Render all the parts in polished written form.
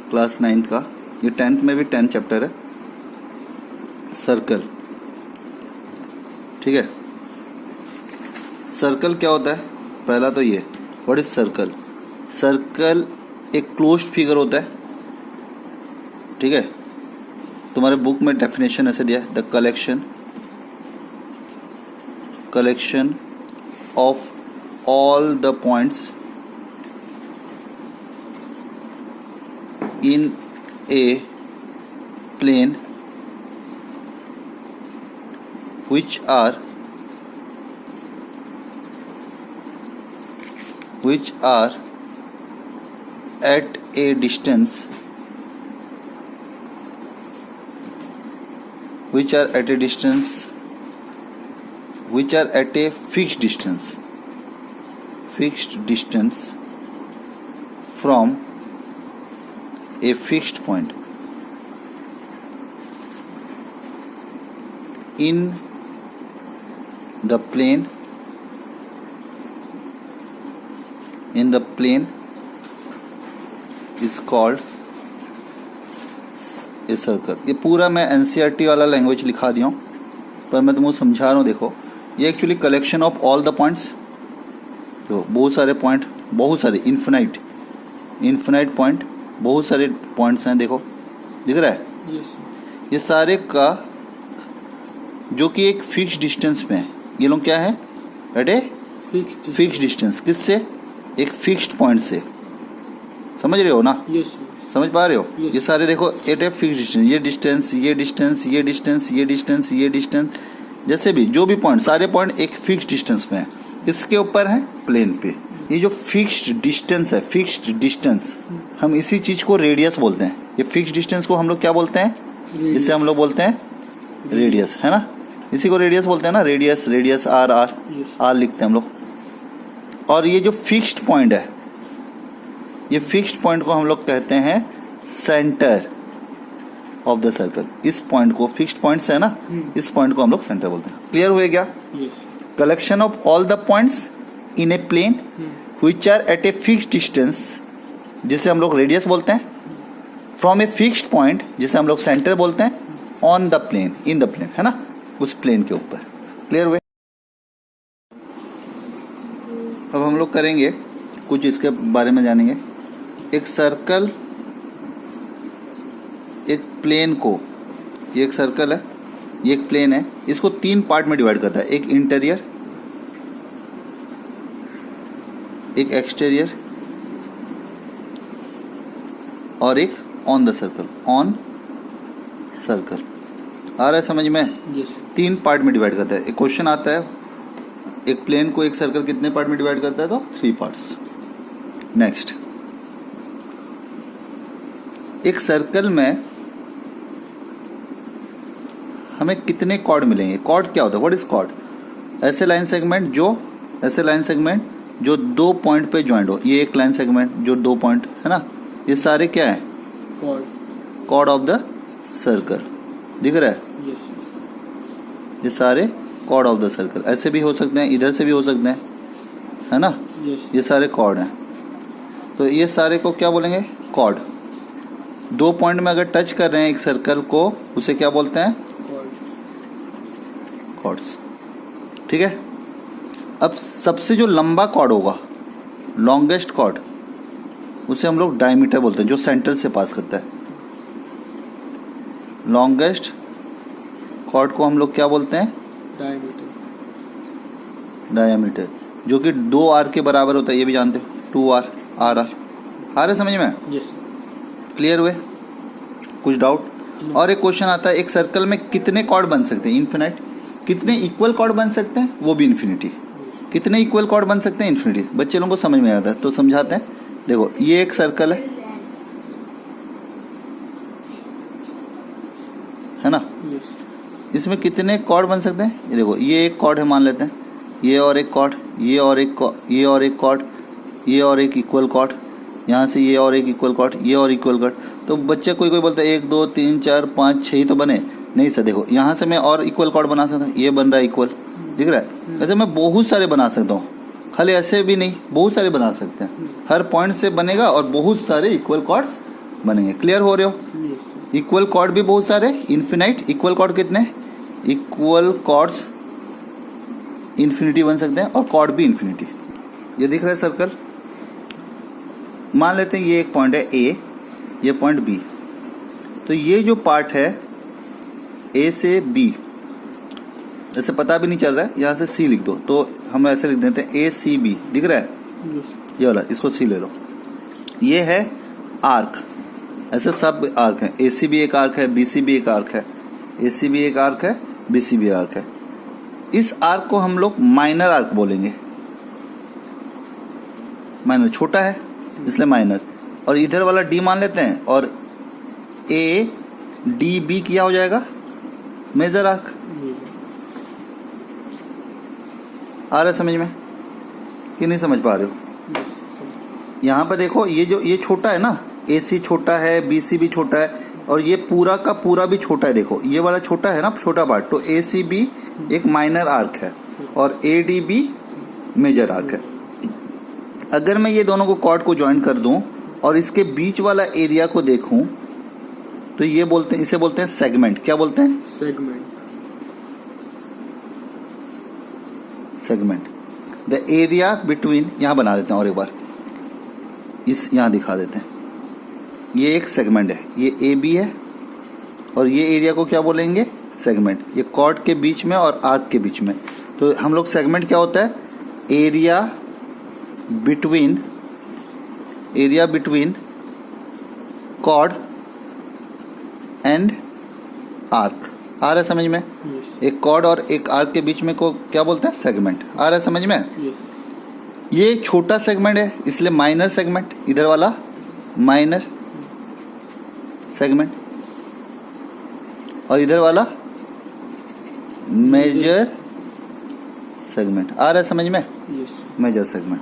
Class 9th का, ये 10th में भी 10 चैप्टर है, सर्कल। ठीक है, सर्कल क्या होता है? पहला तो ये, व्हाट इज सर्कल? सर्कल एक क्लोज्ड फिगर होता है। ठीक है, तुम्हारे बुक में डेफिनेशन ऐसे दिया है, the collection of all the points in a plane which are at a distance which are at a fixed distance from a fixed point in the plane is called a circle। ये पूरा मैं NCERT वाला language लिखा दिया हूँ, पर मैं तुमको समझा रहा हूँ। देखो, ये actually collection of all the points, तो बहुत सारे पॉइंट, बहुत सारे इन्फिनाइट पॉइंट, बहुत सारे पॉइंट्स हैं। देखो, दिख रहा है? yes, ये सारे का जो कि एक फिक्स डिस्टेंस में है। ये लोग क्या है? At a fix distance. किससे? एक फिक्स्ड पॉइंट से। समझ रहे हो ना? yes, समझ पा रहे हो? yes. ये सारे देखो एट ए फिक्स डिस्टेंस, ये डिस्टेंस, ये डिस्टेंस, ये डिस्टेंस, ये डिस्टेंस, ये डिस्टेंस, जैसे भी जो भी पॉइंट, सारे पॉइंट एक फिक्स डिस्टेंस में है। इसके ऊपर है प्लेन पे। ये जो फिक्स्ड डिस्टेंस है, फिक्स्ड डिस्टेंस, हम इसी चीज को रेडियस बोलते हैं। ये फिक्स डिस्टेंस को हम लोग क्या बोलते हैं? इसे हम लोग बोलते हैं रेडियस, है ना? इसी को रेडियस बोलते हैं ना, रेडियस आर लिखते हैं हम लोग। और ये जो फिक्स्ड पॉइंट है, ये फिक्स्ड पॉइंट को हम लोग कहते हैं सेंटर ऑफ द सर्कल। इस पॉइंट को, फिक्स्ड पॉइंट्स है ना, इस पॉइंट को हम लोग सेंटर बोलते हैं। क्लियर हुए क्या? yes, collection of all the points in a plane which are at a fixed distance, जिसे हम लोग रेडियस बोलते हैं, फ्रॉम ए फिक्स्ड पॉइंट, जिसे हम लोग सेंटर बोलते हैं, on the plane, in the plane, है ना, उस प्लेन के ऊपर। क्लियर हुए? अब हम लोग करेंगे कुछ, इसके बारे में जानेंगे। एक सर्कल, एक प्लेन को, ये एक सर्कल है, ये एक प्लेन है, इसको 3 पार्ट में डिवाइड करता है। एक इंटीरियर, एक एक्सटीरियर और एक on the circle, on circle. आ रहा है समझ में? yes, 3 पार्ट में डिवाइड करता है। एक क्वेश्चन आता है, एक प्लेन को एक सर्कल कितने पार्ट में डिवाइड करता है? तो 3 पार्ट्स। नेक्स्ट, एक सर्कल में हमें कितने कॉर्ड मिलेंगे? कॉर्ड क्या होता है? What is chord? ऐसे लाइन सेगमेंट जो 2 पॉइंट पे ज्वाइंट हो। ये एक लाइन सेगमेंट जो 2 पॉइंट है ना, ये सारे क्या है? Chord of the circle. दिख रहा है? yes, ये सारे कॉर्ड ऑफ द सर्कल। ऐसे भी हो सकते हैं, इधर से भी हो सकते हैं, है ना? yes, ये सारे कॉर्ड हैं। तो ये सारे को क्या बोलेंगे? कॉर्ड। 2 पॉइंट में अगर टच कर रहे हैं एक सर्कल को, उसे क्या बोलते हैं? कॉर्ड्स। ठीक है, अब सबसे जो लंबा कॉर्ड होगा, लॉन्गेस्ट कॉर्ड, उसे हम लोग डायमीटर बोलते हैं, जो सेंटर से पास करता है। लॉन्गेस्ट कॉर्ड को हम लोग क्या बोलते हैं? डायमीटर, जो कि 2r के बराबर होता है। ये भी जानते हो, 2r, आर आ रहे समझ में? yes, क्लियर हुए? कुछ डाउट? और एक क्वेश्चन आता है, एक सर्कल में कितने कॉर्ड बन सकते हैं? इन्फिनिट। कितने इक्वल कॉर्ड बन सकते हैं? वो भी इन्फिनिटी। कितने इक्वल कॉर्ड बन सकते हैं? इन्फिनिटी। बच्चे लोगों को समझ में आता है तो समझाते हैं। देखो, ये एक सर्कल है ना? yes, इसमें कितने कॉर्ड बन सकते हैं? ये देखो, ये एक कॉर्ड है मान लेते हैं, ये और एक कॉर्ड, ये और एक कॉर्ड, ये और एक इक्वल कॉर्ड, यहाँ से ये और एक इक्वल कॉर्ड, ये और इक्वल कॉर्ड। तो बच्चे कोई बोलता है 1 2 3 4 5 6 ही तो बने। नहीं सर, देखो यहाँ से मैं और इक्वल कॉर्ड बना सकता हूँ। ये बन रहा है इक्वल, दिख रहा है? वैसे मैं बहुत सारे बना सकता हूँ, खाली ऐसे भी नहीं, बहुत सारे बना सकते हैं। हर पॉइंट से बनेगा और बहुत सारे इक्वल कॉर्ड्स बनेंगे। क्लियर हो रहे हो? Yes sir. इक्वल कॉर्ड भी बहुत सारे, इन्फिनाइट इक्वल कॉर्ड कितने? इक्वल कॉर्ड्स इन्फिनिटी बन सकते हैं और कॉर्ड भी इन्फिनिटी। ये दिख रहा है सर्कल? मान लेते हैं ये एक पॉइंट है ए, ये पॉइंट बी। तो ये जो पार्ट है ए से बी, ऐसे पता भी नहीं चल रहा है, यहाँ से सी लिख दो, तो हम ऐसे लिख देते हैं ए सी बी। दिख रहा है? यस ये वाला, इसको सी ले लो। ये है आर्क, ऐसे सब आर्क है। ए सी भी एक आर्क है, बी सी भी एक आर्क है, ए सी भी एक आर्क है, बी सी भी आर्क है। इस आर्क को हम लोग माइनर आर्क बोलेंगे। माइनर छोटा है इसलिए माइनर। और इधर वाला डी मान लेते हैं और ए डी बी क्या हो जाएगा? Major arc. आ रहा है समझ में कि नहीं समझ पा रहे हो? यहाँ पर देखो, ये छोटा है ना, ए सी छोटा है, बी सी भी छोटा है, और ये पूरा का पूरा भी छोटा है। देखो ये वाला छोटा है ना, छोटा पार्ट, तो ए सी बी एक माइनर आर्क है और A D B major arc है। अगर मैं ये दोनों को कॉर्ड को ज्वाइन कर दूं और इसके बीच वाला एरिया को देखूं तो ये बोलते हैं, इसे बोलते हैं सेगमेंट। क्या बोलते हैं? Segment. Segment. The area between, यहां बना देते हैं और एक बार इस यहां दिखा देते हैं। ये एक सेगमेंट है, ये ए बी है और ये एरिया को क्या बोलेंगे? सेगमेंट। ये कॉर्ड के बीच में और आर्क के बीच में। तो हम लोग सेगमेंट क्या होता है? Area between chord and arc. आ रहा है समझ में? यस एक कॉर्ड और एक आर्क के बीच में को क्या बोलते हैं? सेगमेंट। आ रहा है समझ में? यस। ये छोटा सेगमेंट है इसलिए माइनर सेगमेंट। इधर वाला माइनर सेगमेंट और इधर वाला मेजर सेगमेंट। आ रहा है समझ में? यस। Major segment.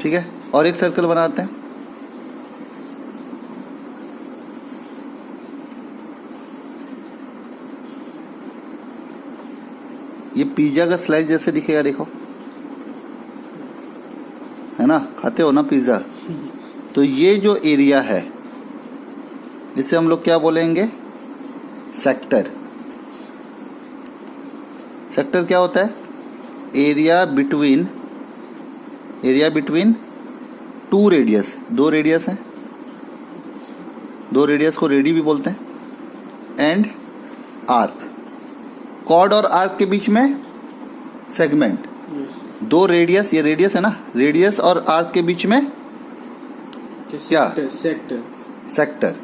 ठीक है, और एक सर्कल बनाते हैं। ये पिज्जा का स्लाइस जैसे दिखेगा, देखो, है ना? खाते हो ना पिज्जा? तो ये जो एरिया है इसे हम लोग क्या बोलेंगे? सेक्टर। सेक्टर क्या होता है? Area between two radius. दो रेडियस हैं, दो रेडियस को रेडी भी बोलते हैं। And arc. कॉर्ड और आर्क के बीच में सेगमेंट। दो रेडियस, ये रेडियस है ना, रेडियस और आर्क के बीच में क्या? सेक्टर। सेक्टर।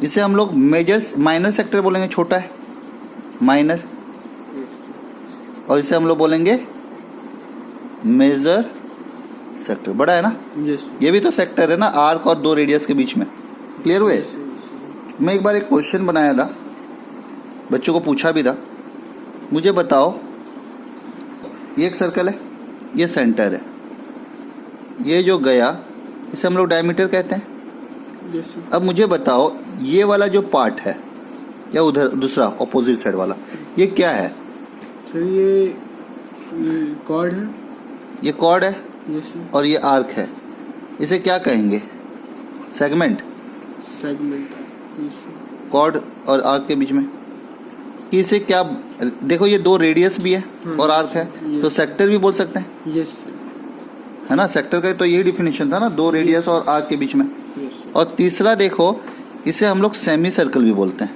जिसे हम लोग माइनर सेक्टर बोलेंगे, छोटा है माइनर, और इसे हम लोग बोलेंगे मेजर सेक्टर। बड़ा है ना? यस। ये भी तो सेक्टर है ना, आर्क और दो रेडियस के बीच में। क्लियर हुए? मैं एक बार एक क्वेश्चन बनाया था, बच्चों को पूछा भी था, मुझे बताओ, ये एक सर्कल है, ये सेंटर है, ये जो गया इसे हम लोग डायमीटर कहते हैं। यस। अब मुझे बताओ, ये वाला जो पार्ट है या उधर दूसरा ऑपोजिट साइड वाला, ये क्या है? सर ये कॉर्ड है। ये कॉर्ड है यस और ये आर्क है। इसे क्या कहेंगे? सेगमेंट। सेगमेंट। यस कॉर्ड और आर्क के बीच में कि इसे क्या, देखो ये दो रेडियस भी है और आर्क है, तो सेक्टर भी बोल सकते हैं, यस है ना? सेक्टर का तो यही डिफिनेशन था ना, दो रेडियस और आर्क के बीच में। यस। और तीसरा देखो, इसे हम लोग सेमी सर्कल भी बोलते हैं।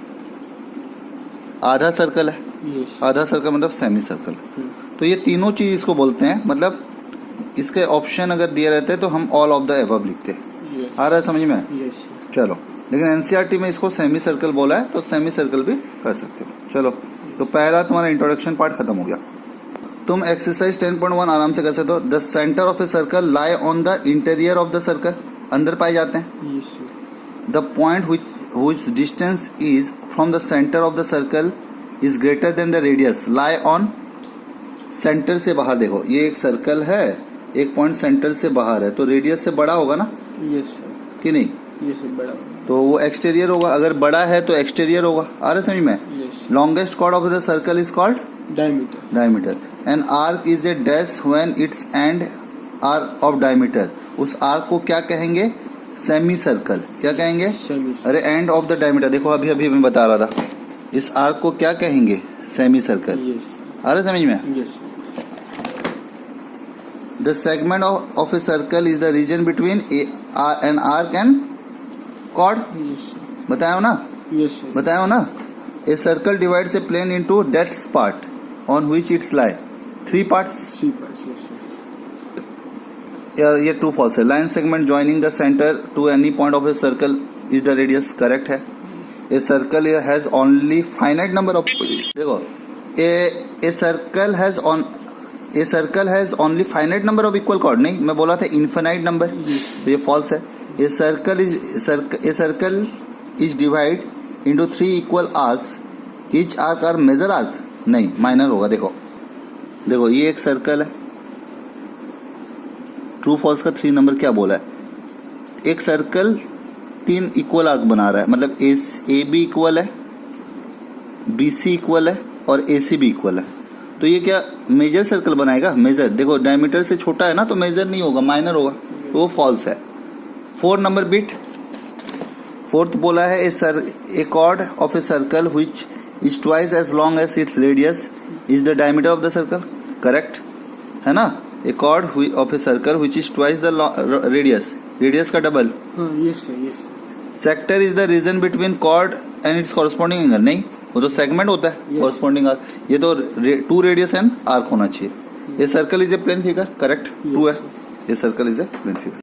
आधा सर्कल है, यस। आधा सर्कल मतलब सेमी सर्कल। तो ये तीनों चीज इसको बोलते हैं, मतलब इसके ऑप्शन अगर दिए रहते हैं तो हम ऑल ऑफ द एबव लिखते हैं। आ रहा है समझ में? यस। चलो, लेकिन एनसीईआरटी में इसको सेमी सर्कल बोला है, तो सेमी सर्कल भी कर सकते हो। चलो, तो पहला तुम्हारा इंट्रोडक्शन पार्ट खत्म हो गया। तुम एक्सरसाइज 10.1 आराम से कर सकते हो। The centre of a circle lie on the interior of the circle. अंदर पाए जाते हैं। Yes. The point which distance is from the center of the circle is greater than the radius lie on centre से बाहर। देखो ये एक circle है, एक पॉइंट सेंटर से बाहर है, तो रेडियस से बड़ा होगा ना? यस कि नहीं? यस बड़ा। तो वो एक्सटीरियर होगा, अगर बड़ा है तो एक्सटीरियर होगा। आ रहा समझ में? Yes. Longest chord of the circle is called diameter. An arc is a dash when its end are of diameter. उस आर्क को क्या कहेंगे? सेमी सर्कल क्या कहेंगे? सेमी अरे एंड ऑफ द डायमीटर, देखो अभी अभी मैं बता रहा था, इस आर्क को क्या कहेंगे? Semi circle. यस आ रहा समझ में? Yes the segment of a circle is the region between an arc and chord. Yes बताया हो ना? यस बताया हो ना? A circle divides a plane into depth part on which its lie, 3 parts. 3 parts yes ये true false है। Line segment joining the centre to any point of a circle is the radius, correct है। A circle has only finite number of, देखो ए circle has only finite number of equal cord, नहीं मैं बोला था infinite number, तो ये false है। A circle is divide into 3 equal arcs, each arc are major arc, नहीं माइनर होगा। देखो देखो ये एक सर्कल है, ट्रू फॉल्स का 3 नंबर क्या बोला है? एक सर्कल 3 इक्वल आर्क बना रहा है, मतलब ए बी इक्वल है, बी सी इक्वल है और ए सी भी इक्वल है, तो ये क्या मेजर सर्कल बनाएगा? मेजर, देखो डायमीटर से छोटा है ना तो मेजर नहीं होगा, माइनर होगा, तो वो फॉल्स है। 4 नंबर बिट, 4th बोला है a chord of a circle which is twice as long as its radius is the diameter of the circle, correct है ना? A chord of a circle which is twice the radius का double. Yes sir yes sector is the region between chord and its corresponding angle, नहीं वो तो segment होता है, Yes. Corresponding arc, ये तो 2 रेडियस एंड आर्क होना चाहिए। ये circle is a plane figure, correct, true है, ये circle is a plane figure.